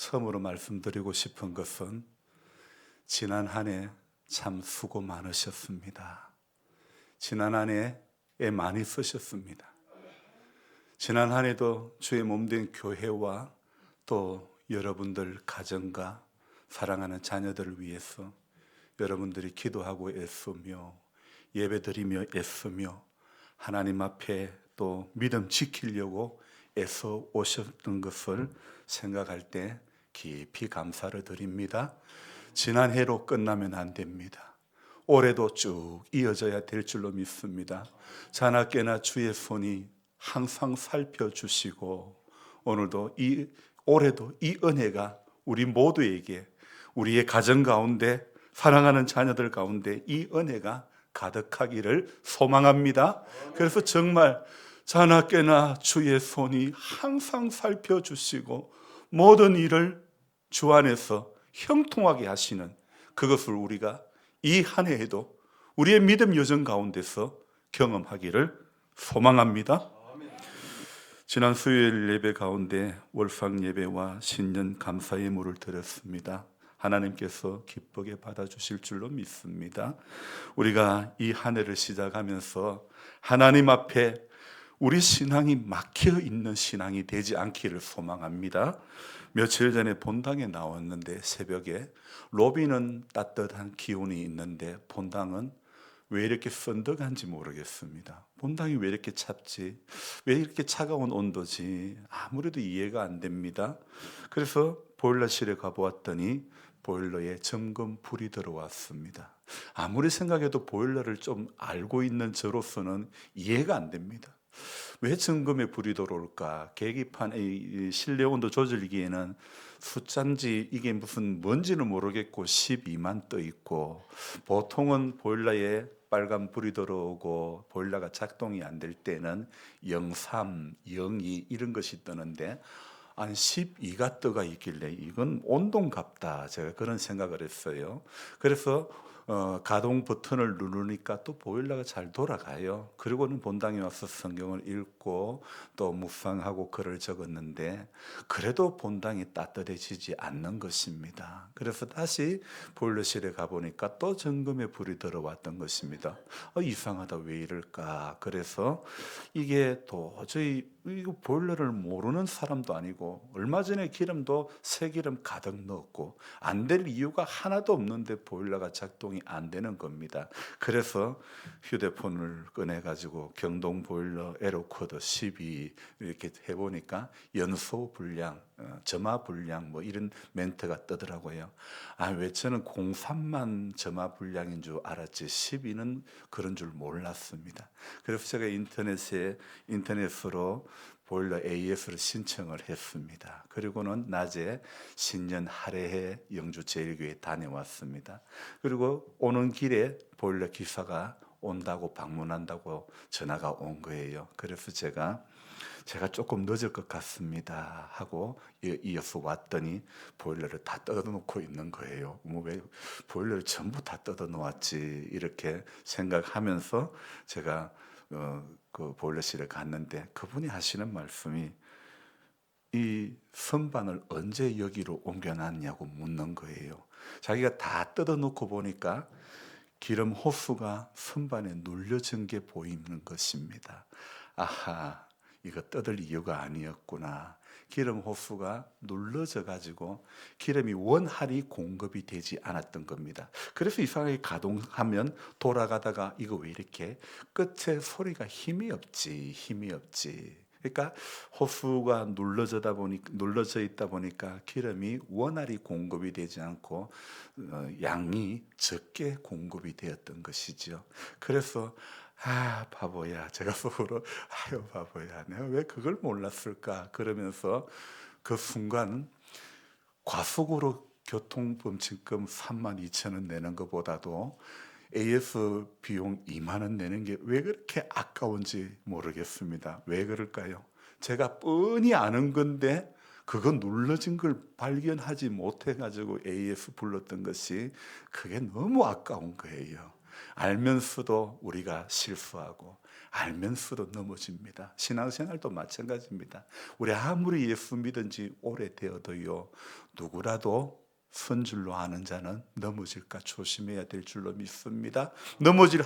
처음으로 말씀드리고 싶은 것은 지난 한 해 참 수고 많으셨습니다. 지난 한 해 애 많이 쓰셨습니다. 지난 한 해도 주의 몸된 교회와 또 여러분들 가정과 사랑하는 자녀들을 위해서 여러분들이 기도하고 애쓰며 예배드리며 애쓰며 하나님 앞에 또 믿음 지키려고 애써 오셨던 것을 생각할 때 깊이 감사를 드립니다. 지난 해로 끝나면 안 됩니다. 올해도 쭉 이어져야 될 줄로 믿습니다. 자나깨나 주의 손이 항상 살펴주시고 오늘도 올해도 이 은혜가 우리 모두에게 우리의 가정 가운데 사랑하는 자녀들 가운데 이 은혜가 가득하기를 소망합니다. 그래서 정말 자나깨나 주의 손이 항상 살펴주시고 모든 일을 주 안에서 형통하게 하시는 그것을 우리가 이 한 해에도 우리의 믿음 여정 가운데서 경험하기를 소망합니다. 지난 수요일 예배 가운데 월상 예배와 신년 감사의 예물을 드렸습니다. 하나님께서 기쁘게 받아주실 줄로 믿습니다. 우리가 이 한 해를 시작하면서 하나님 앞에 우리 신앙이 막혀 있는 신앙이 되지 않기를 소망합니다. 며칠 전에 본당에 나왔는데 새벽에 로비는 따뜻한 기온이 있는데 본당은 왜 이렇게 썬덕한지 모르겠습니다. 본당이 왜 이렇게 찹지? 왜 이렇게 차가운 온도지? 아무래도 이해가 안 됩니다. 그래서 보일러실에 가보았더니 보일러에 점검 불이 들어왔습니다. 아무리 생각해도 보일러를 좀 알고 있는 저로서는 이해가 안 됩니다. 왜 점검에 불이 들어올까? 계기판 실내 온도 조절기에는 숫자인지 이게 무슨 뭔지는 모르겠고 12만 떠 있고, 보통은 보일러에 빨간 불이 들어오고 보일러가 작동이 안 될 때는 03, 02 이런 것이 뜨는데 한 12가 떠가 있길래 이건 온도인갑다, 제가 그런 생각을 했어요. 그래서 가동 버튼을 누르니까 또 보일러가 잘 돌아가요. 그리고는 본당에 와서 성경을 읽고 또 묵상하고 글을 적었는데 그래도 본당이 따뜻해지지 않는 것입니다. 그래서 다시 보일러실에 가보니까 또 점검에 불이 들어왔던 것입니다. 이상하다, 왜 이럴까? 그래서 이게 도저히 이거 보일러를 모르는 사람도 아니고 얼마 전에 기름도 새 기름 가득 넣었고 안 될 이유가 하나도 없는데 보일러가 작동이 안 되는 겁니다. 그래서 휴대폰을 꺼내 가지고 경동 보일러 에어코드 12 이렇게 해보니까 연소 불량, 점화 불량 뭐 이런 멘트가 뜨더라고요. 왜 저는 03만 점화 불량인 줄 알았지 12는 그런 줄 몰랐습니다. 그래서 제가 인터넷으로 보일러 AS를 신청을 했습니다. 그리고는 낮에 신년 할애회 영주 제일교회 다녀왔습니다. 그리고 오는 길에 보일러 기사가 온다고 방문한다고 전화가 온 거예요. 그래서 제가 조금 늦을 것 같습니다 하고 이어서 왔더니 보일러를 다 뜯어놓고 있는 거예요. 왜 보일러를 전부 다 뜯어놓았지 이렇게 생각하면서 제가 그 보일러실에 갔는데 그분이 하시는 말씀이 이 선반을 언제 여기로 옮겨놨냐고 묻는 거예요. 자기가 다 뜯어놓고 보니까 기름 호스가 선반에 눌려진 게 보이는 것입니다. 아하, 이거 뜯을 이유가 아니었구나. 기름 호스가 눌러져 가지고 기름이 원활히 공급이 되지 않았던 겁니다. 그래서 이상하게 가동하면 돌아가다가 이거 왜 이렇게 끝에 소리가 힘이 없지. 그러니까 호스가 눌러져 있다 보니까 기름이 원활히 공급이 되지 않고 양이 적게 공급이 되었던 것이죠. 그래서 바보야, 제가 속으로 바보야, 내가 왜 그걸 몰랐을까 그러면서 그 순간 과속으로 교통범칙금 32,000원 내는 것보다도 AS 비용 2만 원 내는 게 왜 그렇게 아까운지 모르겠습니다. 왜 그럴까요? 제가 뻔히 아는 건데 그거 눌러진 걸 발견하지 못해가지고 AS 불렀던 것이 그게 너무 아까운 거예요. 알면서도 우리가 실수하고 알면서도 넘어집니다. 신앙생활도 마찬가지입니다. 우리 아무리 예수 믿은 지 오래되어도요, 누구라도 선 줄로 아는 자는 넘어질까 조심해야 될 줄로 믿습니다. 넘어질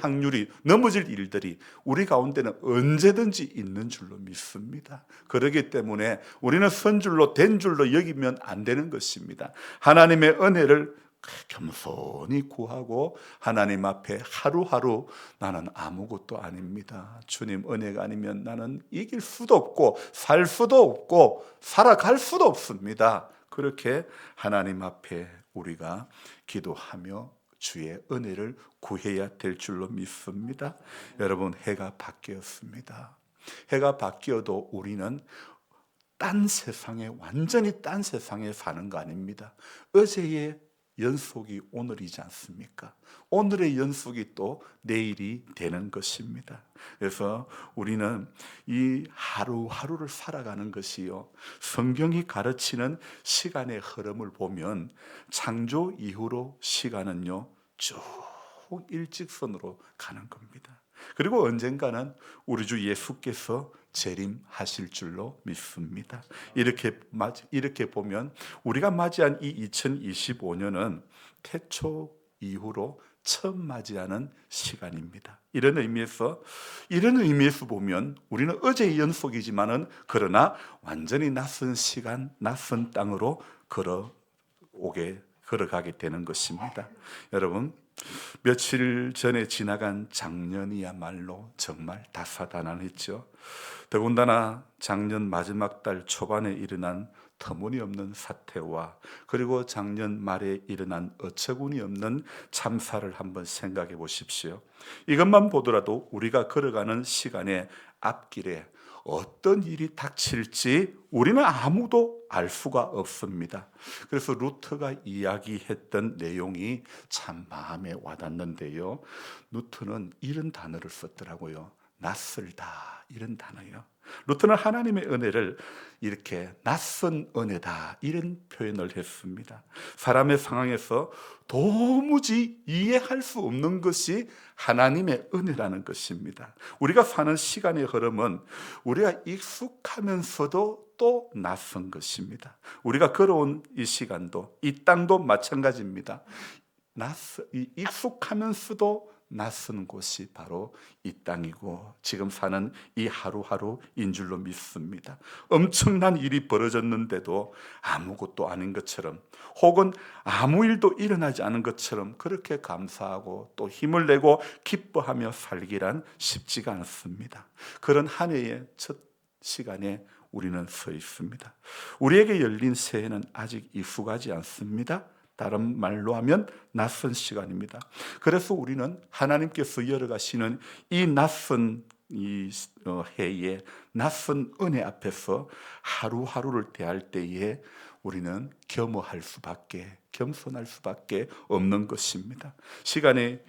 일들이 우리 가운데는 언제든지 있는 줄로 믿습니다. 그렇기 때문에 우리는 선 줄로 된 줄로 여기면 안 되는 것입니다. 하나님의 은혜를 겸손히 구하고 하나님 앞에 하루하루 나는 아무것도 아닙니다. 주님 은혜가 아니면 나는 이길 수도 없고 살 수도 없고 살아갈 수도 없습니다. 그렇게 하나님 앞에 우리가 기도하며 주의 은혜를 구해야 될 줄로 믿습니다. 여러분, 해가 바뀌었습니다. 해가 바뀌어도 우리는 완전히 딴 세상에 사는 거 아닙니다. 어제의 연속이 오늘이지 않습니까? 오늘의 연속이 또 내일이 되는 것입니다. 그래서 우리는 이 하루하루를 살아가는 것이요, 성경이 가르치는 시간의 흐름을 보면 창조 이후로 시간은요 쭉 일직선으로 가는 겁니다. 그리고 언젠가는 우리 주 예수께서 재림하실 줄로 믿습니다. 이렇게 보면 우리가 맞이한 이 2025년은 태초 이후로 처음 맞이하는 시간입니다. 이런 의미에서 보면 우리는 어제의 연속이지만은 그러나 완전히 낯선 시간, 낯선 땅으로 걸어가게 되는 것입니다. 여러분, 며칠 전에 지나간 작년이야말로 정말 다사다난했죠. 더군다나 작년 마지막 달 초반에 일어난 터무니없는 사태와 그리고 작년 말에 일어난 어처구니없는 참사를 한번 생각해 보십시오. 이것만 보더라도 우리가 걸어가는 시간의 앞길에 어떤 일이 닥칠지 우리는 아무도 알 수가 없습니다. 그래서 루터가 이야기했던 내용이 참 마음에 와닿는데요. 루터는 이런 단어를 썼더라고요. 낯설다, 이런 단어요. 루터는 하나님의 은혜를 이렇게 낯선 은혜다, 이런 표현을 했습니다. 사람의 상황에서 도무지 이해할 수 없는 것이 하나님의 은혜라는 것입니다. 우리가 사는 시간의 흐름은 우리가 익숙하면서도 또 낯선 것입니다. 우리가 걸어온 이 시간도, 이 땅도 마찬가지입니다. 익숙하면서도 낯선 곳이 바로 이 땅이고 지금 사는 이 하루하루인 줄로 믿습니다. 엄청난 일이 벌어졌는데도 아무것도 아닌 것처럼, 혹은 아무 일도 일어나지 않은 것처럼 그렇게 감사하고 또 힘을 내고 기뻐하며 살기란 쉽지가 않습니다. 그런 한 해의 첫 시간에 우리는 서 있습니다. 우리에게 열린 새해는 아직 익숙하지 않습니다. 다른 말로 하면 낯선 시간입니다. 그래서 우리는 하나님께서 열어가시는 이 낯선 해에 낯선 은혜 앞에서 하루하루를 대할 때에 우리는 겸손할 수밖에 없는 것입니다. 시간의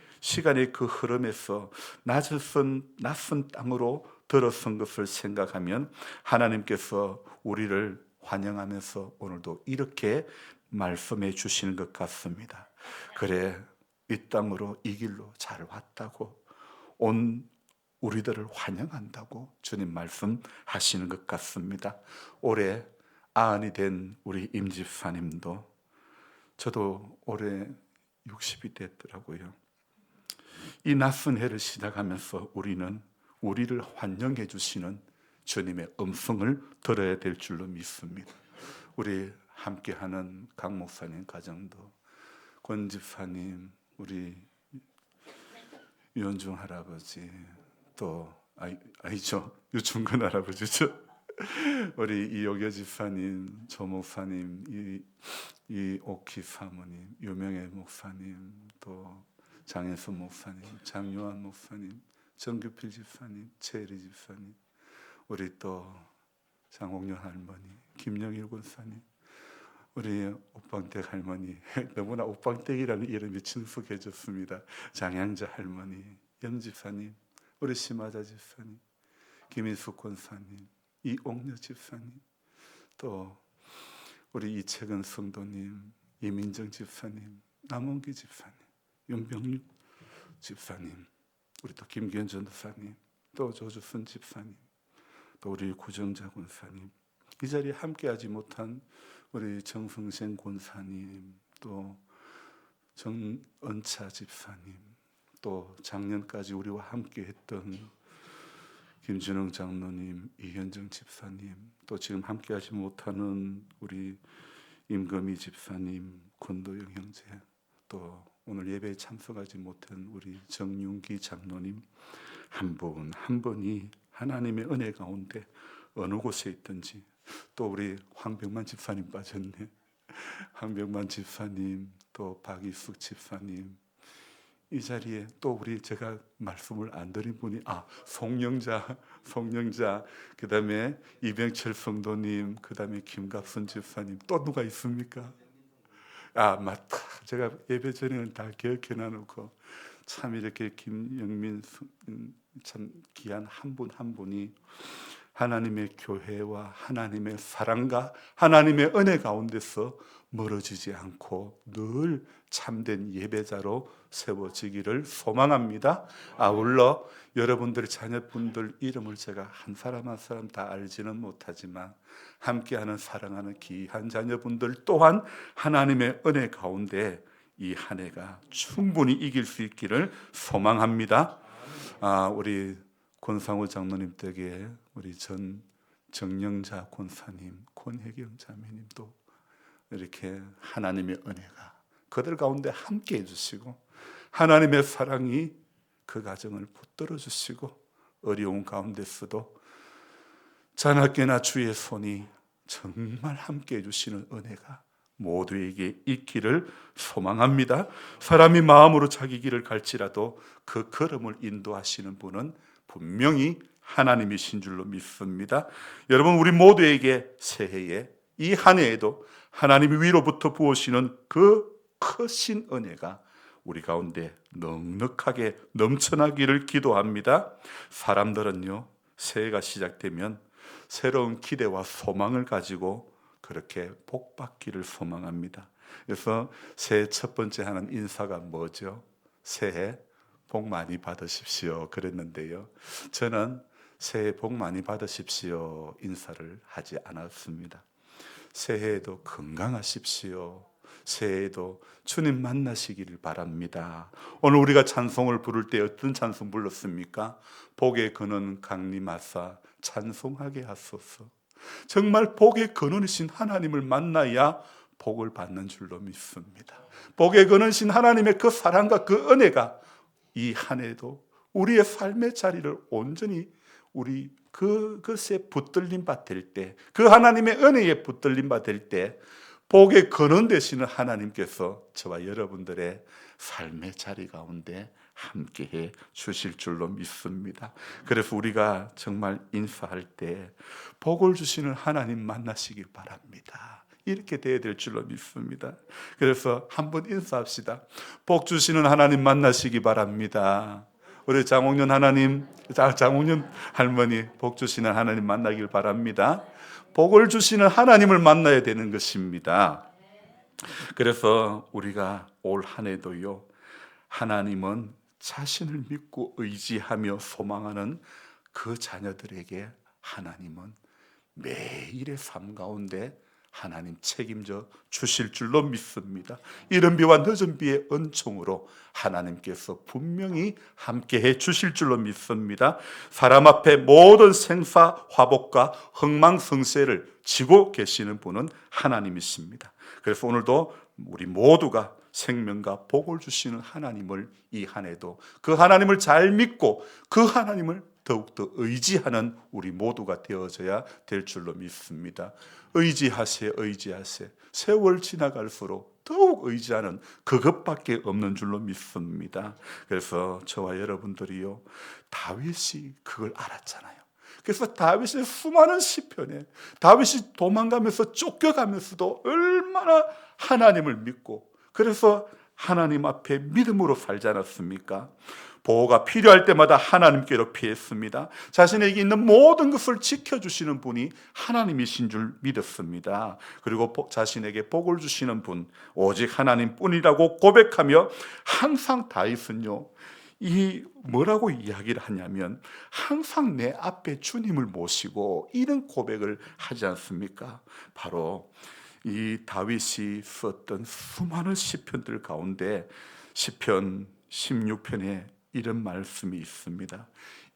그 흐름에서 낯선 땅으로 들어선 것을 생각하면 하나님께서 우리를 환영하면서 오늘도 이렇게 말씀해 주시는 것 같습니다. 그래, 이 땅으로 이 길로 잘 왔다고, 온 우리들을 환영한다고 주님 말씀하시는 것 같습니다. 올해 90이 된 우리 임 집사님도, 저도 올해 60이 됐더라고요. 이 낯선 해를 시작하면서 우리는 우리를 환영해 주시는 주님의 음성을 들어야 될 줄로 믿습니다. 우리 함께하는 강 목사님 가정도, 권 집사님, 우리 유원중 할아버지, 또 유충근 할아버지죠. 우리 이옥여 집사님, 조 목사님, 이 오키 사모님, 유명애 목사님, 또 장혜선 목사님, 장요한 목사님, 정규필 집사님, 최혜리 집사님, 우리 또 장홍련 할머니, 김영일 권사님, 우리 옥방댁 할머니, 너무나 옥방댁이라는 이름이 친숙해졌습니다. 장양자 할머니, 염집사님, 우리 심하자 집사님, 김인숙 권사님, 이옥녀 집사님, 또 우리 이채근 성도님, 이민정 집사님, 남원기 집사님, 윤병육, 집사님, 우리 또 김기현 전도사님, 또 조주순 집사님, 또 우리 구정자 권사님, 이 자리에 함께하지 못한 우리 정성생 권사님, 또 정은차 집사님, 또 작년까지 우리와 함께했던 김준영 장로님, 이현정 집사님, 또 지금 함께하지 못하는 우리 임금희 집사님, 권도영 형제, 또 오늘 예배에 참석하지 못한 우리 정윤기 장로님, 한 분 한 분이 하나님의 은혜 가운데 어느 곳에 있든지, 또 우리 황병만 집사님 빠졌네. 황병만 집사님, 또 박이숙 집사님, 이 자리에 또 우리 제가 말씀을 안 드린 분이 송영자, 그 다음에 이병철 성도님, 그 다음에 김갑순 집사님, 또 누가 있습니까? 맞다. 제가 예배 전에는 다 기억해 놔놓고 참 이렇게 김영민 참 귀한 한 분 한 분이 하나님의 교회와 하나님의 사랑과 하나님의 은혜 가운데서 멀어지지 않고 늘 참된 예배자로 세워지기를 소망합니다. 아울러 여러분들 자녀분들 이름을 제가 한 사람 한 사람 다 알지는 못하지만 함께하는 사랑하는 귀한 자녀분들 또한 하나님의 은혜 가운데 이 한 해가 충분히 이길 수 있기를 소망합니다. 우리 권상우 장로님 댁에 우리 정영자 권사님, 권혜경 자매님도 이렇게 하나님의 은혜가 그들 가운데 함께 해주시고 하나님의 사랑이 그 가정을 붙들어 주시고 어려운 가운데서도 자나깨나 주의 손이 정말 함께 해주시는 은혜가 모두에게 있기를 소망합니다. 사람이 마음으로 자기 길을 갈지라도 그 걸음을 인도하시는 분은 분명히 하나님이신 줄로 믿습니다. 여러분, 우리 모두에게 새해에 이 한 해에도 하나님이 위로부터 부으시는 그 크신 은혜가 우리 가운데 넉넉하게 넘쳐나기를 기도합니다. 사람들은요, 새해가 시작되면 새로운 기대와 소망을 가지고 그렇게 복 받기를 소망합니다. 그래서 새해 첫 번째 하는 인사가 뭐죠? 새해 복 많이 받으십시오 그랬는데요, 저는 새해 복 많이 받으십시오 인사를 하지 않았습니다. 새해에도 건강하십시오. 새해에도 주님 만나시기를 바랍니다. 오늘 우리가 찬송을 부를 때 어떤 찬송 불렀습니까? 복의 근원 강림하사 찬송하게 하소서. 정말 복의 근원이신 하나님을 만나야 복을 받는 줄로 믿습니다. 복의 근원이신 하나님의 그 사랑과 그 은혜가 이 한 해도 우리의 삶의 자리를 온전히 우리 그것에 붙들림 받을 때, 그 하나님의 은혜에 붙들림 받을 때 복의 근원 되시는 하나님께서 저와 여러분들의 삶의 자리 가운데 함께해 주실 줄로 믿습니다. 그래서 우리가 정말 인사할 때 복을 주시는 하나님 만나시길 바랍니다. 이렇게 돼야 될 줄로 믿습니다. 그래서 한번 인사합시다. 복 주시는 하나님 만나시기 바랍니다. 우리 장홍년 하나님, 장홍년 할머니 복 주시는 하나님 만나길 바랍니다. 복을 주시는 하나님을 만나야 되는 것입니다. 그래서 우리가 올 한 해도요, 하나님은 자신을 믿고 의지하며 소망하는 그 자녀들에게 하나님은 매일의 삶 가운데 하나님 책임져 주실 줄로 믿습니다. 이른 비와 늦은 비의 은총으로 하나님께서 분명히 함께해 주실 줄로 믿습니다. 사람 앞에 모든 생사 화복과 흥망성쇠를 지고 계시는 분은 하나님이십니다. 그래서 오늘도 우리 모두가 생명과 복을 주시는 하나님을 이 한 해도 그 하나님을 잘 믿고 그 하나님을 더욱더 의지하는 우리 모두가 되어져야 될 줄로 믿습니다. 의지하세. 세월 지나갈수록 더욱 의지하는 그것밖에 없는 줄로 믿습니다. 그래서 저와 여러분들이요, 다윗이 그걸 알았잖아요. 그래서 다윗의 수많은 시편에 다윗이 도망가면서 쫓겨가면서도 얼마나 하나님을 믿고, 그래서 하나님 앞에 믿음으로 살지 않았습니까? 보호가 필요할 때마다 하나님께로 피했습니다. 자신에게 있는 모든 것을 지켜주시는 분이 하나님이신 줄 믿었습니다. 그리고 자신에게 복을 주시는 분 오직 하나님뿐이라고 고백하며 항상 다윗은요, 이 뭐라고 이야기를 하냐면 항상 내 앞에 주님을 모시고 이런 고백을 하지 않습니까? 바로 이 다윗이 썼던 수많은 시편들 가운데 시편 16편에 이런 말씀이 있습니다.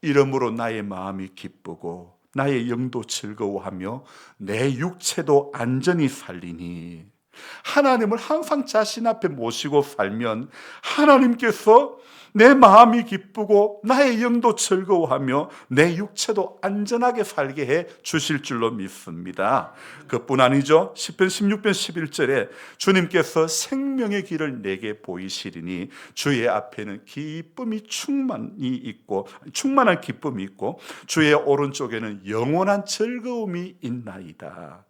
이러므로 나의 마음이 기쁘고 나의 영도 즐거워하며 내 육체도 안전히 살리니. 하나님을 항상 자신 앞에 모시고 살면 하나님께서 내 마음이 기쁘고 나의 영도 즐거워하며 내 육체도 안전하게 살게 해 주실 줄로 믿습니다. 그뿐 아니죠. 시편 16편 11절에 주님께서 생명의 길을 내게 보이시리니 주의 앞에는 충만한 기쁨이 있고 주의 오른쪽에는 영원한 즐거움이 있나이다.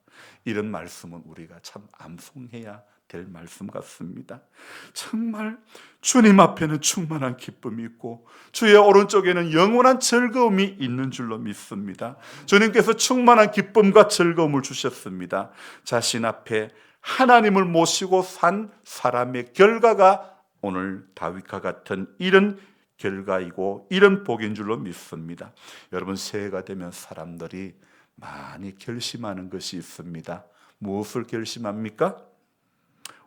이런 말씀은 우리가 참 암송해야 될 말씀 같습니다. 정말 주님 앞에는 충만한 기쁨이 있고 주의 오른쪽에는 영원한 즐거움이 있는 줄로 믿습니다. 주님께서 충만한 기쁨과 즐거움을 주셨습니다. 자신 앞에 하나님을 모시고 산 사람의 결과가 오늘 다윗과 같은 이런 결과이고 이런 복인 줄로 믿습니다. 여러분, 새해가 되면 사람들이 많이 결심하는 것이 있습니다. 무엇을 결심합니까?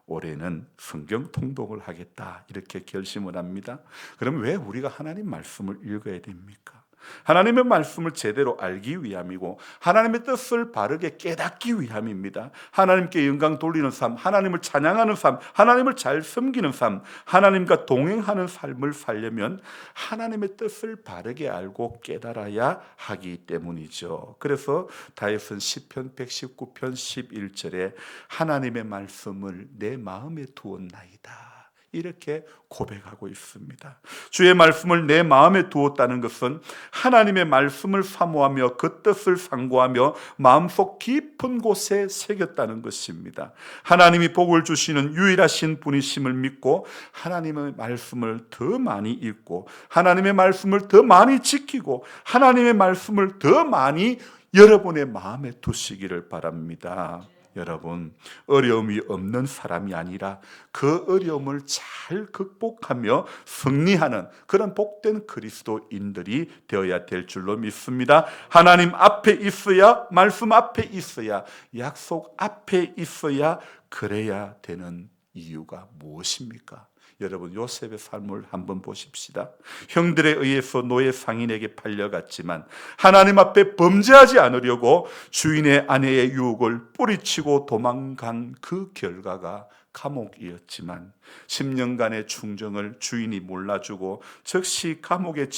올해는 성경 통독을 하겠다, 이렇게 결심을 합니다. 그럼 왜 우리가 하나님 말씀을 읽어야 됩니까? 하나님의 말씀을 제대로 알기 위함이고 하나님의 뜻을 바르게 깨닫기 위함입니다. 하나님께 영광 돌리는 삶, 하나님을 찬양하는 삶, 하나님을 잘 섬기는 삶, 하나님과 동행하는 삶을 살려면 하나님의 뜻을 바르게 알고 깨달아야 하기 때문이죠. 그래서 다윗은 시편 119편 11절에 하나님의 말씀을 내 마음에 두었나이다, 이렇게 고백하고 있습니다. 주의 말씀을 내 마음에 두었다는 것은 하나님의 말씀을 사모하며 그 뜻을 상고하며 마음속 깊은 곳에 새겼다는 것입니다. 하나님이 복을 주시는 유일하신 분이심을 믿고 하나님의 말씀을 더 많이 읽고 하나님의 말씀을 더 많이 지키고 하나님의 말씀을 더 많이 여러분의 마음에 두시기를 바랍니다. 여러분, 어려움이 없는 사람이 아니라 그 어려움을 잘 극복하며 승리하는 그런 복된 그리스도인들이 되어야 될 줄로 믿습니다. 하나님 앞에 있어야, 말씀 앞에 있어야, 약속 앞에 있어야, 그래야 되는 이유가 무엇입니까? 여러분, 요셉의 삶을 한번 보십시다. 형들에 의해서 노예 상인에게 팔려갔지만 하나님 앞에 범죄하지 않으려고 주인의 아내의 유혹을 뿌리치고 도망간 그 결과가 감옥이었지만 10년간의 충정을 주인이 몰라주고 즉시 감옥에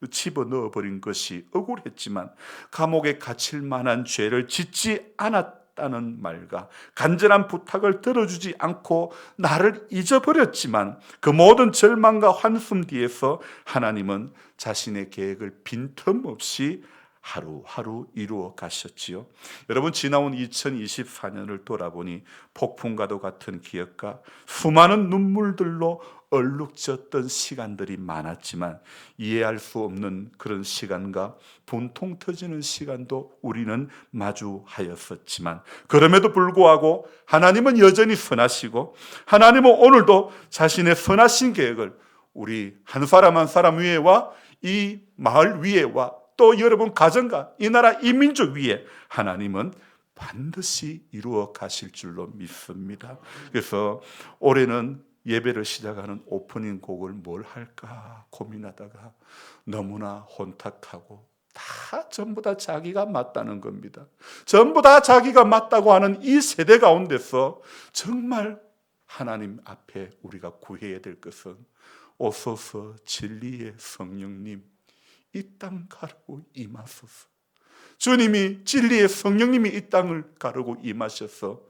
집어넣어버린 것이 억울했지만 감옥에 갇힐 만한 죄를 짓지 않았다는 말과 간절한 부탁을 들어주지 않고 나를 잊어버렸지만 그 모든 절망과 환숨 뒤에서 하나님은 자신의 계획을 빈틈없이 하루하루 이루어 가셨지요. 여러분, 지나온 2024년을 돌아보니 폭풍과도 같은 기억과 수많은 눈물들로 얼룩졌던 시간들이 많았지만 이해할 수 없는 그런 시간과 분통 터지는 시간도 우리는 마주하였었지만 그럼에도 불구하고 하나님은 여전히 선하시고 하나님은 오늘도 자신의 선하신 계획을 우리 한 사람 한 사람 위에와 이 마을 위에와 또 여러분 가정과 이 나라 이 민족 위에 하나님은 반드시 이루어 가실 줄로 믿습니다. 그래서 올해는 예배를 시작하는 오프닝 곡을 뭘 할까 고민하다가 너무나 혼탁하고 전부 다 자기가 맞다는 겁니다. 전부 다 자기가 맞다고 하는 이 세대 가운데서 정말 하나님 앞에 우리가 구해야 될 것은 오소서 진리의 성령님 이 땅 가르고 임하소서. 주님이 진리의 성령님이 이 땅을 가르고 임하셔서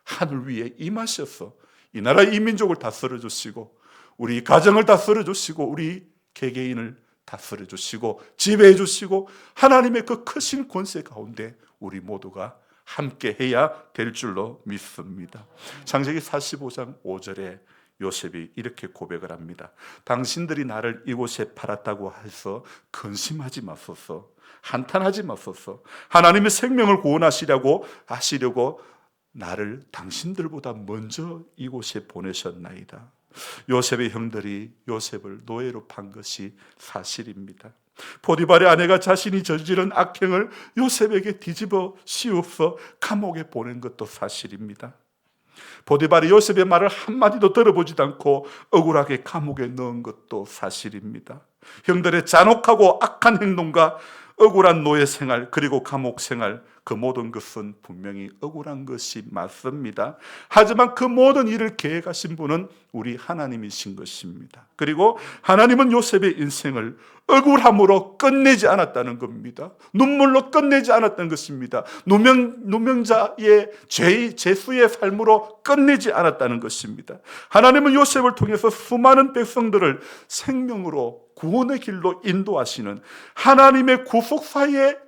하늘 위에 임하셔서 이 나라 이 민족을 다스려 주시고 우리 가정을 다스려 주시고 우리 개개인을 다스려 주시고 지배해 주시고 하나님의 그 크신 권세 가운데 우리 모두가 함께 해야 될 줄로 믿습니다. 창세기 45장 5절에 요셉이 이렇게 고백을 합니다. 당신들이 나를 이곳에 팔았다고 해서 근심하지 마소서, 한탄하지 마소서. 하나님의 생명을 구원하시려고 나를 당신들보다 먼저 이곳에 보내셨나이다. 요셉의 형들이 요셉을 노예로 판 것이 사실입니다. 보디발의 아내가 자신이 저지른 악행을 요셉에게 뒤집어 씌워서 감옥에 보낸 것도 사실입니다. 보디발이 요셉의 말을 한마디도 들어보지도 않고 억울하게 감옥에 넣은 것도 사실입니다. 형들의 잔혹하고 악한 행동과 억울한 노예 생활 그리고 감옥 생활, 그 모든 것은 분명히 억울한 것이 맞습니다. 하지만 그 모든 일을 계획하신 분은 우리 하나님이신 것입니다. 그리고 하나님은 요셉의 인생을 억울함으로 끝내지 않았다는 겁니다. 눈물로 끝내지 않았다는 것입니다. 누명자의 죄수의 삶으로 끝내지 않았다는 것입니다. 하나님은 요셉을 통해서 수많은 백성들을 생명으로 구원의 길로 인도하시는 하나님의 구속사의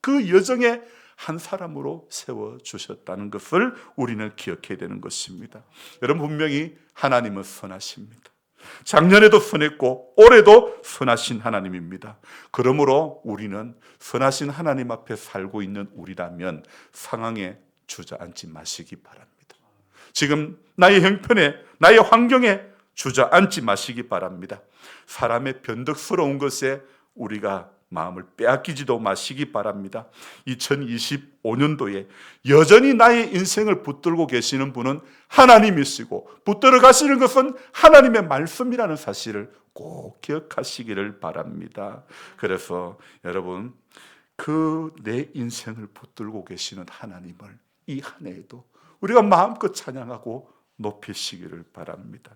그 여정에 한 사람으로 세워주셨다는 것을 우리는 기억해야 되는 것입니다. 여러분, 분명히 하나님은 선하십니다. 작년에도 선했고 올해도 선하신 하나님입니다. 그러므로 우리는 선하신 하나님 앞에 살고 있는 우리라면 상황에 주저앉지 마시기 바랍니다. 지금 나의 형편에, 나의 환경에 주저앉지 마시기 바랍니다. 사람의 변덕스러운 것에 우리가 마음을 빼앗기지도 마시기 바랍니다. 2025년도에 여전히 나의 인생을 붙들고 계시는 분은 하나님이시고 붙들어 가시는 것은 하나님의 말씀이라는 사실을 꼭 기억하시기를 바랍니다. 그래서 여러분, 그 내 인생을 붙들고 계시는 하나님을 이 한 해에도 우리가 마음껏 찬양하고 높이시기를 바랍니다.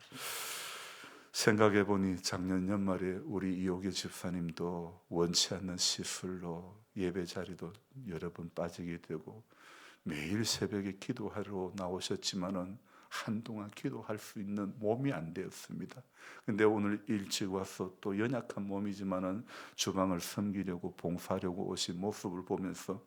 생각해 보니 작년 연말에 우리 이호교 집사님도 원치 않는 시술로 예배 자리도 여러 번 빠지게 되고 매일 새벽에 기도하러 나오셨지만은 한동안 기도할 수 있는 몸이 안 되었습니다. 근데 오늘 일찍 와서 또 연약한 몸이지만은 주방을 섬기려고 봉사하려고 오신 모습을 보면서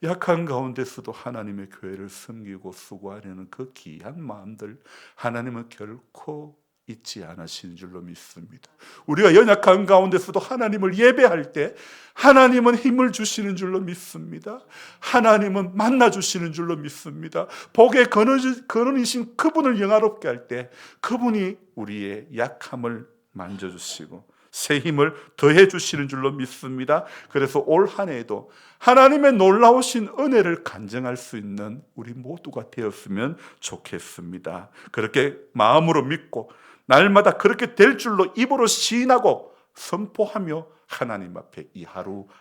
약한 가운데서도 하나님의 교회를 섬기고 수고하려는 그 귀한 마음들, 하나님은 결코 잊지 않으시는 줄로 믿습니다. 우리가 연약한 가운데서도 하나님을 예배할 때 하나님은 힘을 주시는 줄로 믿습니다. 하나님은 만나 주시는 줄로 믿습니다. 복의 근원이신 그분을 영화롭게 할 때 그분이 우리의 약함을 만져주시고 새 힘을 더해 주시는 줄로 믿습니다. 그래서 올 한 해에도 하나님의 놀라우신 은혜를 간증할 수 있는 우리 모두가 되었으면 좋겠습니다. 그렇게 마음으로 믿고 날마다 그렇게 될 줄로 입으로 시인하고 선포하며 하나님 앞에 이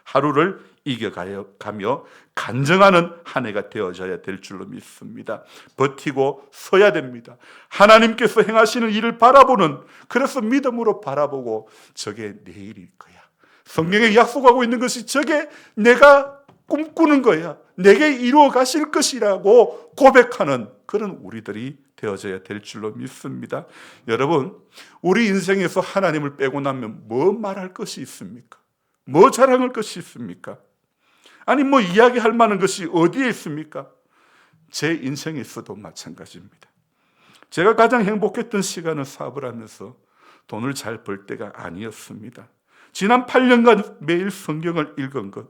하루를 이겨가며 간증하는 한 해가 되어져야 될 줄로 믿습니다. 버티고 서야 됩니다. 하나님께서 행하시는 일을 바라보는, 그래서 믿음으로 바라보고 저게 내일일 거야, 성경에 약속하고 있는 것이 저게 내가 꿈꾸는 거야, 내게 이루어 가실 것이라고 고백하는 그런 우리들이 되어져야 될 줄로 믿습니다. 여러분, 우리 인생에서 하나님을 빼고 나면 뭐 말할 것이 있습니까? 뭐 자랑할 것이 있습니까? 아니 뭐 이야기할 만한 것이 어디에 있습니까? 제 인생에서도 마찬가지입니다. 제가 가장 행복했던 시간은 사업을 하면서 돈을 잘 벌 때가 아니었습니다. 지난 8년간 매일 성경을 읽은 것,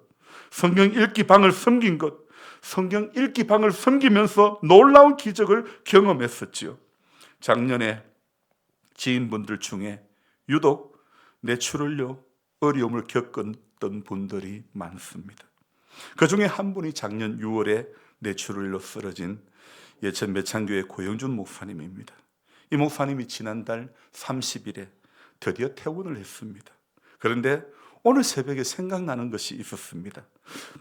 성경 읽기 방을 섬긴 것, 성경 읽기 방을 섬기면서 놀라운 기적을 경험했었지요. 작년에 지인분들 중에 유독 뇌출혈로 어려움을 겪었던 분들이 많습니다. 그 중에 한 분이 작년 6월에 뇌출혈로 쓰러진 예천 매창교회 고영준 목사님입니다. 이 목사님이 지난달 30일에 드디어 퇴원을 했습니다. 그런데 오늘 새벽에 생각나는 것이 있었습니다.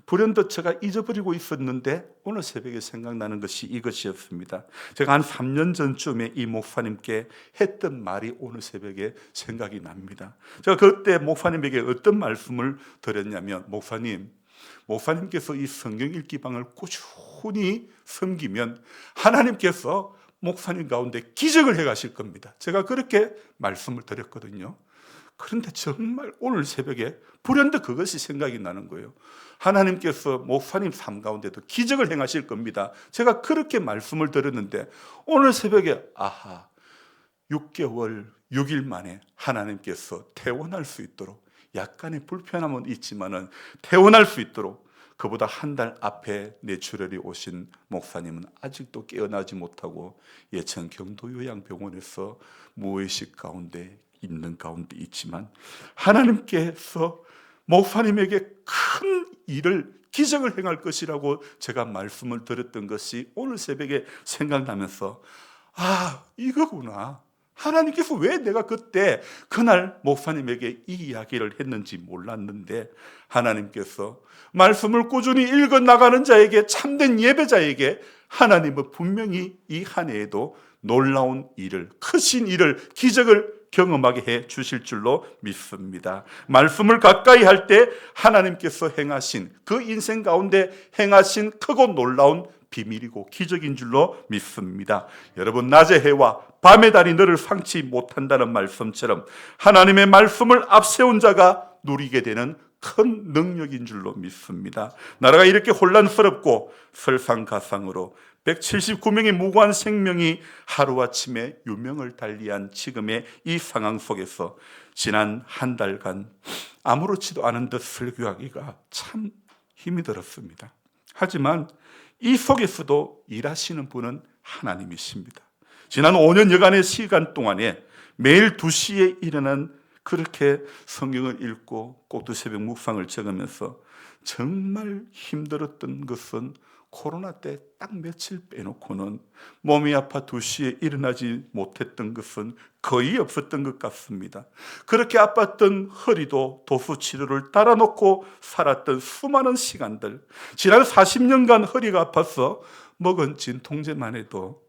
불현듯 제가 잊어버리고 있었는데 오늘 새벽에 생각나는 것이 이것이었습니다. 제가 한 3년 전쯤에 이 목사님께 했던 말이 오늘 새벽에 생각이 납니다. 제가 그때 목사님에게 어떤 말씀을 드렸냐면, 목사님께서 이 성경 읽기방을 꾸준히 섬기면 하나님께서 목사님 가운데 기적을 해가실 겁니다. 제가 그렇게 말씀을 드렸거든요. 그런데 정말 오늘 새벽에 불현듯 그것이 생각이 나는 거예요. 하나님께서 목사님 삶 가운데도 기적을 행하실 겁니다. 제가 그렇게 말씀을 드렸는데 오늘 새벽에 6개월 6일 만에 하나님께서 퇴원할 수 있도록, 약간의 불편함은 있지만은 퇴원할 수 있도록, 그보다 한 달 앞에 뇌출혈이 오신 목사님은 아직도 깨어나지 못하고 예천 경도요양병원에서 무의식 가운데 있는 가운데 있지만, 하나님께서 목사님에게 큰 일을, 기적을 행할 것이라고 제가 말씀을 드렸던 것이 오늘 새벽에 생각나면서, 이거구나. 하나님께서 왜 내가 그날 목사님에게 이 이야기를 했는지 몰랐는데, 하나님께서 말씀을 꾸준히 읽어나가는 자에게, 참된 예배자에게 하나님은 분명히 이 한 해에도 놀라운 일을, 크신 일을, 기적을 경험하게 해 주실 줄로 믿습니다. 말씀을 가까이 할 때 하나님께서 행하신, 그 인생 가운데 행하신 크고 놀라운 비밀이고 기적인 줄로 믿습니다. 여러분, 낮의 해와 밤의 달이 너를 상치 못한다는 말씀처럼 하나님의 말씀을 앞세운 자가 누리게 되는 큰 능력인 줄로 믿습니다. 나라가 이렇게 혼란스럽고 설상가상으로 179명의 무고한 생명이 하루아침에 유명을 달리한 지금의 이 상황 속에서 지난 한 달간 아무렇지도 않은 듯 설교하기가 참 힘이 들었습니다. 하지만 이 속에서도 일하시는 분은 하나님이십니다. 지난 5년 여간의 시간 동안에 매일 2시에 일어난, 그렇게 성경을 읽고 꼭두 새벽 묵상을 적으면서 정말 힘들었던 것은, 코로나 때 딱 며칠 빼놓고는 몸이 아파 2시에 일어나지 못했던 것은 거의 없었던 것 같습니다. 그렇게 아팠던 허리도 도수 치료를 따라놓고 살았던 수많은 시간들, 지난 40년간 허리가 아파서 먹은 진통제만 해도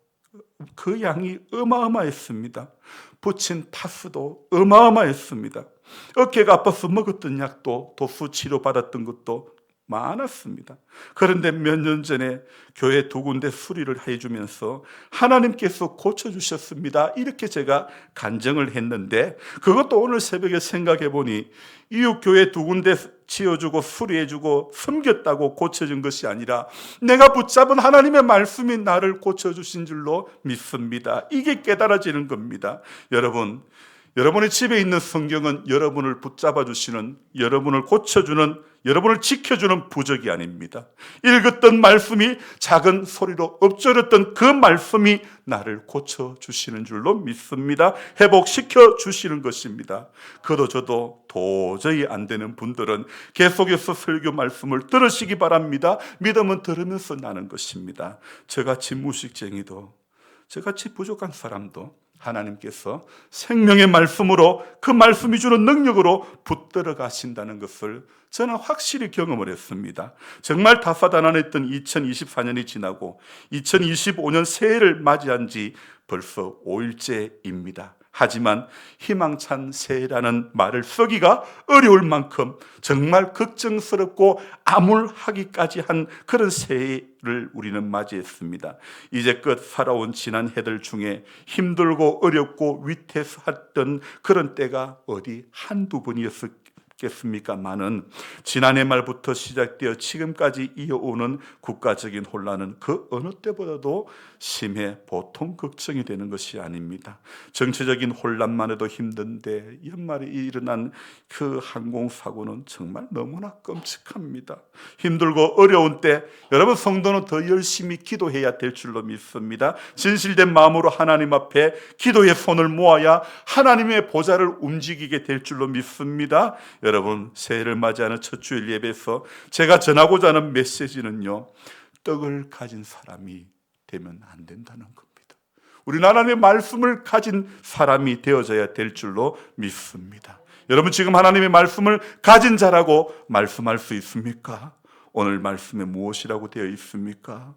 그 양이 어마어마했습니다. 붙인 파스도 어마어마했습니다. 어깨가 아파서 먹었던 약도, 도수 치료 받았던 것도 많았습니다. 그런데 몇 년 전에 교회 2군데 수리를 해주면서 하나님께서 고쳐주셨습니다, 이렇게 제가 간증을 했는데, 그것도 오늘 새벽에 생각해 보니 이웃 교회 2군데 지어주고 수리해주고 섬겼다고 고쳐진 것이 아니라 내가 붙잡은 하나님의 말씀이 나를 고쳐주신 줄로 믿습니다. 이게 깨달아지는 겁니다. 여러분, 여러분의 집에 있는 성경은 여러분을 붙잡아 주시는, 여러분을 고쳐주는, 여러분을 지켜주는 부적이 아닙니다. 읽었던 말씀이 작은 소리로 엎조렸던 그 말씀이 나를 고쳐주시는 줄로 믿습니다. 회복시켜 주시는 것입니다. 그도 저도 도저히 안 되는 분들은 계속해서 설교 말씀을 들으시기 바랍니다. 믿음은 들으면서 나는 것입니다. 저같이 무식쟁이도, 저같이 부족한 사람도 하나님께서 생명의 말씀으로, 그 말씀이 주는 능력으로 붙들어 가신다는 것을 저는 확실히 경험을 했습니다. 정말 다사다난했던 2024년이 지나고 2025년 새해를 맞이한 지 벌써 5일째입니다. 하지만 희망찬 새해라는 말을 쓰기가 어려울 만큼 정말 걱정스럽고 암울하기까지 한 그런 새해를 우리는 맞이했습니다. 이제껏 살아온 지난 해들 중에 힘들고 어렵고 위태했던 그런 때가 어디 한두 번이었겠습니까마는 지난해 말부터 시작되어 지금까지 이어오는 국가적인 혼란은 그 어느 때보다도 심해 보통 걱정이 되는 것이 아닙니다. 정치적인 혼란만 해도 힘든데 연말에 일어난 그 항공사고는 정말 너무나 끔찍합니다. 힘들고 어려운 때 여러분, 성도는 더 열심히 기도해야 될 줄로 믿습니다. 진실된 마음으로 하나님 앞에 기도의 손을 모아야 하나님의 보좌를 움직이게 될 줄로 믿습니다. 여러분, 새해를 맞이하는 첫 주일 예배에서 제가 전하고자 하는 메시지는요, 떡을 가진 사람이 되면 안 된다는 겁니다. 우리는 하나님의 말씀을 가진 사람이 되어져야 될 줄로 믿습니다. 여러분, 지금 하나님의 말씀을 가진 자라고 말씀할 수 있습니까? 오늘 말씀에 무엇이라고 되어 있습니까?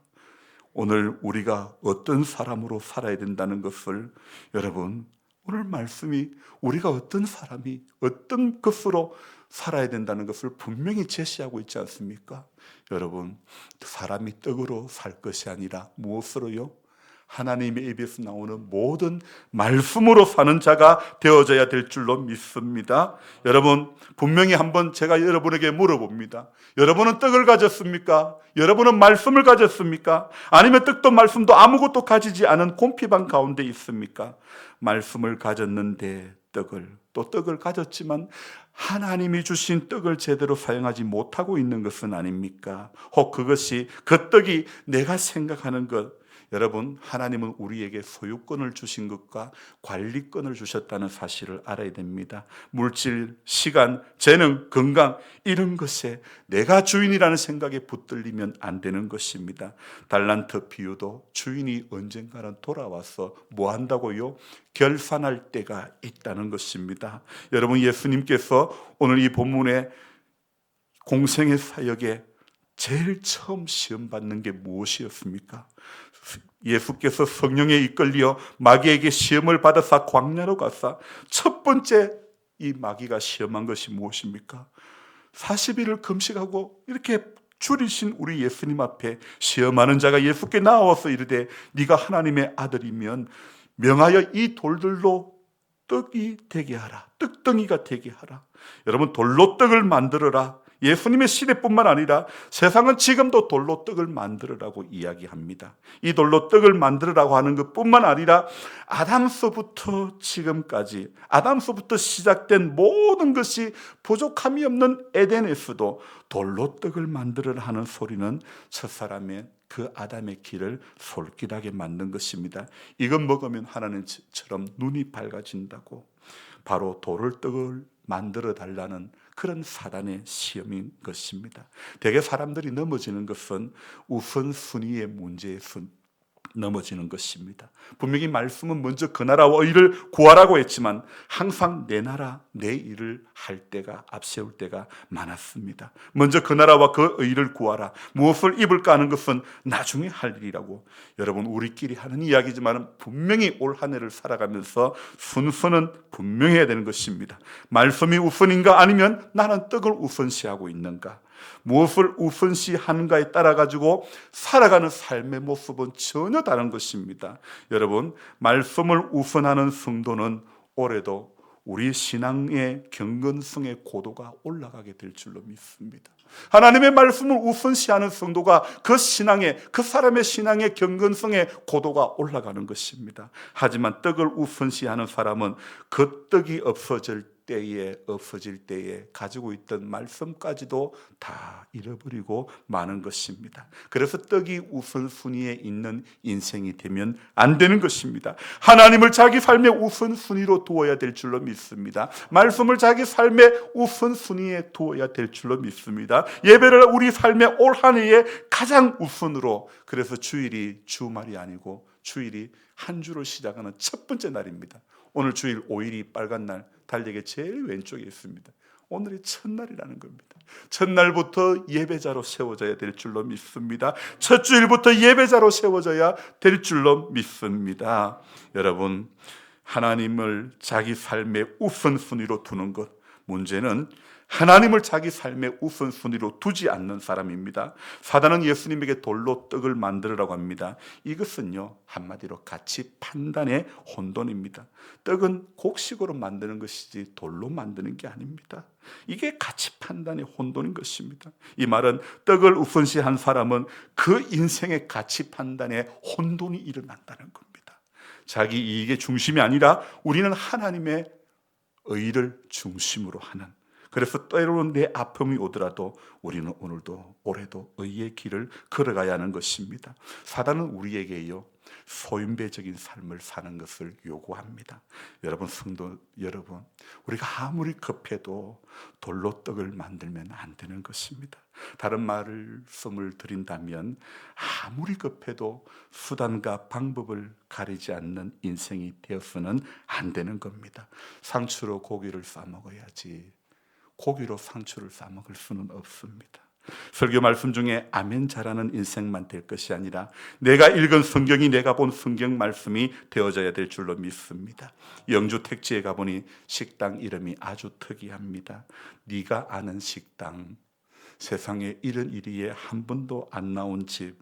오늘 우리가 어떤 사람으로 살아야 된다는 것을, 여러분, 오늘 말씀이 우리가 어떤 사람이 어떤 것으로 살아야 된다는 것을 분명히 제시하고 있지 않습니까? 여러분, 사람이 떡으로 살 것이 아니라 무엇으로요? 하나님의 입에서 나오는 모든 말씀으로 사는 자가 되어져야 될 줄로 믿습니다. 여러분, 분명히 한번 제가 여러분에게 물어봅니다. 여러분은 떡을 가졌습니까? 여러분은 말씀을 가졌습니까? 아니면 떡도 말씀도 아무것도 가지지 않은 곰피방 가운데 있습니까? 말씀을 가졌는데 떡을 가졌지만 하나님이 주신 떡을 제대로 사용하지 못하고 있는 것은 아닙니까? 혹 그것이 그 떡이 내가 생각하는 것, 여러분, 하나님은 우리에게 소유권을 주신 것과 관리권을 주셨다는 사실을 알아야 됩니다. 물질, 시간, 재능, 건강 이런 것에 내가 주인이라는 생각에 붙들리면 안 되는 것입니다. 달란트 비유도 주인이 언젠가는 돌아와서 뭐 한다고요? 결산할 때가 있다는 것입니다. 여러분, 예수님께서 오늘 이 본문에 공생의 사역에 제일 처음 시험 받는 게 무엇이었습니까? 예수께서 성령에 이끌려 마귀에게 시험을 받아서 광야로 가사 첫 번째 이 마귀가 시험한 것이 무엇입니까? 40일을 금식하고 이렇게 줄이신 우리 예수님 앞에 시험하는 자가 예수께 나와서 이르되 네가 하나님의 아들이면 명하여 이 돌들로 떡이 되게 하라. 떡덩이가 되게 하라. 여러분, 돌로 떡을 만들어라. 예수님의 시대뿐만 아니라 세상은 지금도 돌로 떡을 만들으라고 이야기합니다. 이 돌로 떡을 만들으라고 하는 것뿐만 아니라 아담서부터 지금까지, 아담서부터 시작된 모든 것이 부족함이 없는 에덴에서도 돌로 떡을 만들으라 하는 소리는 첫사람의 그 아담의 길을 솔깃하게 만든 것입니다. 이것 먹으면 하나님처럼 눈이 밝아진다고, 바로 돌을 떡을 만들어 달라는 그런 사단의 시험인 것입니다. 대개 사람들이 넘어지는 것은 우선순위의 문제에서 넘어지는 것입니다. 분명히 말씀은 먼저 그 나라와 의를 구하라고 했지만 항상 내 나라 내 일을 할 때가 앞세울 때가 많았습니다. 먼저 그 나라와 그 의를 구하라. 무엇을 입을까 하는 것은 나중에 할 일이라고. 여러분, 우리끼리 하는 이야기지만 분명히 올 한 해를 살아가면서 순서는 분명해야 되는 것입니다. 말씀이 우선인가 아니면 나는 떡을 우선시하고 있는가. 무엇을 우선시하는가에 따라 가지고 살아가는 삶의 모습은 전혀 다른 것입니다. 여러분, 말씀을 우선하는 성도는 올해도 우리 신앙의 경건성의 고도가 올라가게 될 줄로 믿습니다. 하나님의 말씀을 우선시하는 성도가 그 신앙의, 그 사람의 신앙의 경건성의 고도가 올라가는 것입니다. 하지만 떡을 우선시하는 사람은 그 떡이 없어질 때에 가지고 있던 말씀까지도 다 잃어버리고 마는 것입니다. 그래서 떡이 우선순위에 있는 인생이 되면 안 되는 것입니다. 하나님을 자기 삶의 우선순위로 두어야 될 줄로 믿습니다. 말씀을 자기 삶의 우선순위에 두어야 될 줄로 믿습니다. 예배를 우리 삶의 올 한 해의 가장 우선으로, 그래서 주일이 주말이 아니고 주일이 한 주를 시작하는 첫 번째 날입니다. 오늘 주일 5일이 빨간 날, 달력의 제일 왼쪽에 있습니다. 오늘이 첫날이라는 겁니다. 첫날부터 예배자로 세워져야 될 줄로 믿습니다. 첫 주일부터 예배자로 세워져야 될 줄로 믿습니다. 여러분, 하나님을 자기 삶의 우선순위로 두는 것, 문제는 하나님을 자기 삶의 우선순위로 두지 않는 사람입니다. 사단은 예수님에게 돌로 떡을 만들으라고 합니다. 이것은요, 한마디로 가치 판단의 혼돈입니다. 떡은 곡식으로 만드는 것이지 돌로 만드는 게 아닙니다. 이게 가치 판단의 혼돈인 것입니다. 이 말은 떡을 우선시한 사람은 그 인생의 가치 판단에 혼돈이 일어난다는 겁니다. 자기 이익의 중심이 아니라 우리는 하나님의 의를 중심으로 하는, 그래서 때로는 내 아픔이 오더라도 우리는 오늘도 올해도 의의 길을 걸어가야 하는 것입니다. 사단은 우리에게요, 소인배적인 삶을 사는 것을 요구합니다. 여러분, 성도 여러분, 우리가 아무리 급해도 돌로 떡을 만들면 안 되는 것입니다. 다른 말씀을 드린다면 아무리 급해도 수단과 방법을 가리지 않는 인생이 되어서는 안 되는 겁니다. 상추로 고기를 싸 먹어야지 고기로 상추를 싸 먹을 수는 없습니다. 설교 말씀 중에 아멘 잘하는 인생만 될 것이 아니라 내가 읽은 성경이 내가 본 성경 말씀이 되어져야 될 줄로 믿습니다. 영주 택지에 가보니 식당 이름이 아주 특이합니다. 네가 아는 식당, 세상에 이런 일이 한 번도 안 나온 집.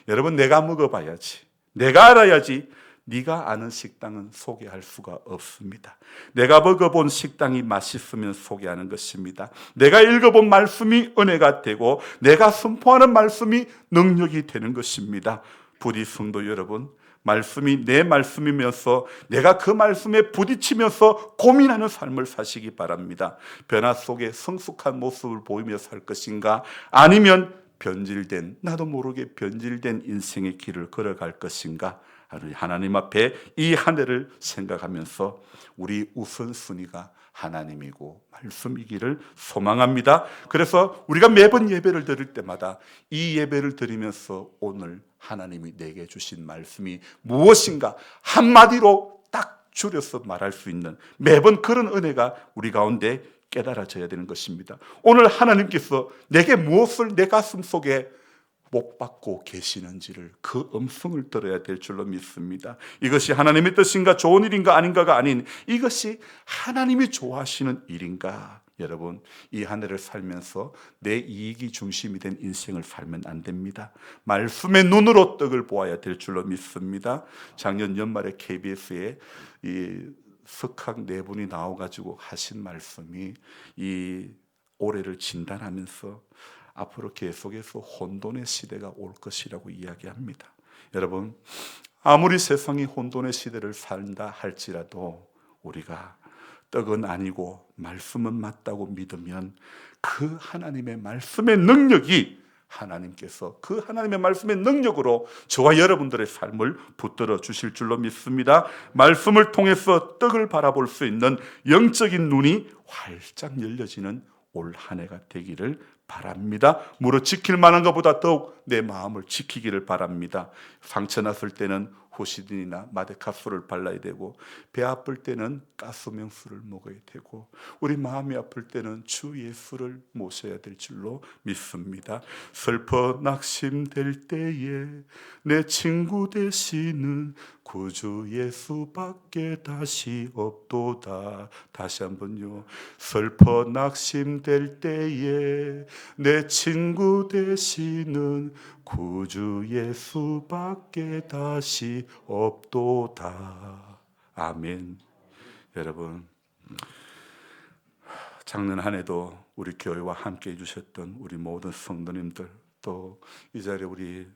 여러분, 내가 먹어봐야지, 내가 알아야지 네가 아는 식당은 소개할 수가 없습니다. 내가 먹어본 식당이 맛있으면 소개하는 것입니다. 내가 읽어본 말씀이 은혜가 되고 내가 선포하는 말씀이 능력이 되는 것입니다. 부디 성도 여러분, 말씀이 내 말씀이면서 내가 그 말씀에 부딪히면서 고민하는 삶을 사시기 바랍니다. 변화 속에 성숙한 모습을 보이며 살 것인가, 아니면 변질된, 나도 모르게 변질된 인생의 길을 걸어갈 것인가, 하나님 앞에 이 한 해를 생각하면서 우리 우선순위가 하나님이고 말씀이기를 소망합니다. 그래서 우리가 매번 예배를 드릴 때마다 이 예배를 드리면서 오늘 하나님이 내게 주신 말씀이 무엇인가 한마디로 딱 줄여서 말할 수 있는 매번 그런 은혜가 우리 가운데 깨달아져야 되는 것입니다. 오늘 하나님께서 내게 무엇을 내 가슴 속에 못 받고 계시는지를 그 음성을 들어야 될 줄로 믿습니다. 이것이 하나님의 뜻인가, 좋은 일인가 아닌가가 아닌 이것이 하나님이 좋아하시는 일인가. 여러분, 이 한 해를 살면서 내 이익이 중심이 된 인생을 살면 안 됩니다. 말씀의 눈으로 떡을 보아야 될 줄로 믿습니다. 작년 연말에 KBS에 이 석학 네 분이 나와가지고 하신 말씀이 이 올해를 진단하면서 앞으로 계속해서 혼돈의 시대가 올 것이라고 이야기합니다. 여러분, 아무리 세상이 혼돈의 시대를 산다 할지라도 우리가 떡은 아니고 말씀은 맞다고 믿으면 그 하나님의 말씀의 능력이 하나님께서 그 하나님의 말씀의 능력으로 저와 여러분들의 삶을 붙들어 주실 줄로 믿습니다. 말씀을 통해서 떡을 바라볼 수 있는 영적인 눈이 활짝 열려지는 올 한 해가 되기를 바랍니다. 무릇 지킬 만한 것보다 더욱 내 마음을 지키기를 바랍니다. 상처 났을 때는 호시딘이나 마데카스를 발라야 되고, 배 아플 때는 가스명수를 먹어야 되고, 우리 마음이 아플 때는 주 예수를 모셔야 될 줄로 믿습니다. 슬퍼 낙심될 때에 내 친구 되시는 구주 예수밖에 다시 없도다. 다시 한번요. 슬퍼 낙심될 때에 내 친구 되시는 구주 예수밖에 다시 없도다. 아멘. 여러분, 작년 한 해도 우리 교회와 함께 해주셨던 우리 모든 성도님들, 또 이 자리에 우리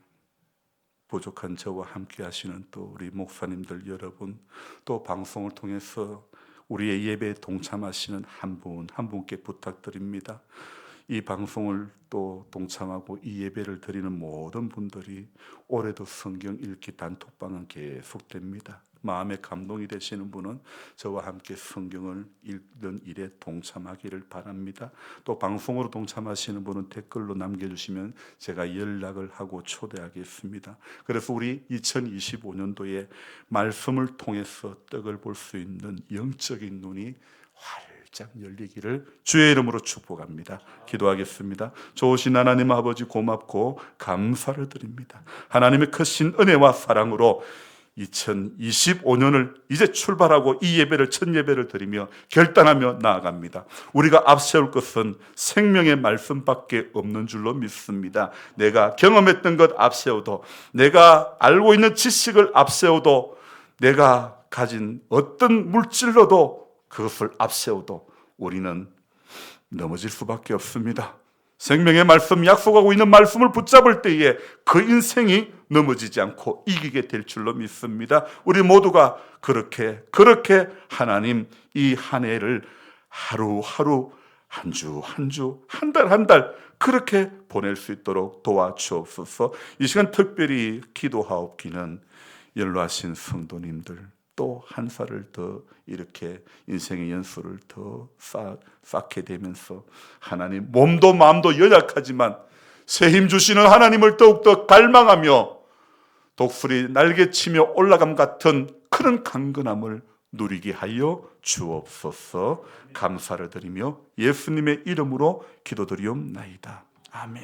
부족한 저와 함께 하시는 또 우리 목사님들 여러분, 또 방송을 통해서 우리의 예배에 동참하시는 한 분 한 분께 부탁드립니다. 이 방송을 또 동참하고 이 예배를 드리는 모든 분들이 올해도 성경 읽기 단톡방은 계속됩니다. 마음에 감동이 되시는 분은 저와 함께 성경을 읽는 일에 동참하기를 바랍니다. 또 방송으로 동참하시는 분은 댓글로 남겨주시면 제가 연락을 하고 초대하겠습니다. 그래서 우리 2025년도에 말씀을 통해서 떡을 볼 수 있는 영적인 눈이 활짝 열리기를 주의 이름으로 축복합니다. 기도하겠습니다. 좋으신 하나님 아버지, 고맙고 감사를 드립니다. 하나님의 크신 은혜와 사랑으로 2025년을 이제 출발하고 이 예배를 첫 예배를 드리며 결단하며 나아갑니다. 우리가 앞세울 것은 생명의 말씀밖에 없는 줄로 믿습니다. 내가 경험했던 것 앞세워도, 내가 알고 있는 지식을 앞세워도, 내가 가진 어떤 물질로도 그것을 앞세워도 우리는 넘어질 수밖에 없습니다. 생명의 말씀, 약속하고 있는 말씀을 붙잡을 때에 그 인생이 넘어지지 않고 이기게 될 줄로 믿습니다. 우리 모두가 그렇게 하나님 이 한 해를 하루하루, 한 주 한 주, 한 달 한 달 그렇게 보낼 수 있도록 도와주옵소서. 이 시간 특별히 기도하옵기는 연로하신 성도님들, 또 한 살을 더 이렇게 인생의 연수를 더 쌓게 되면서 하나님, 몸도 마음도 연약하지만 새 힘 주시는 하나님을 더욱더 갈망하며 독수리 날개치며 올라감 같은 그런 강건함을 누리게 하여 주옵소서. 감사를 드리며 예수님의 이름으로 기도드리옵나이다. 아멘.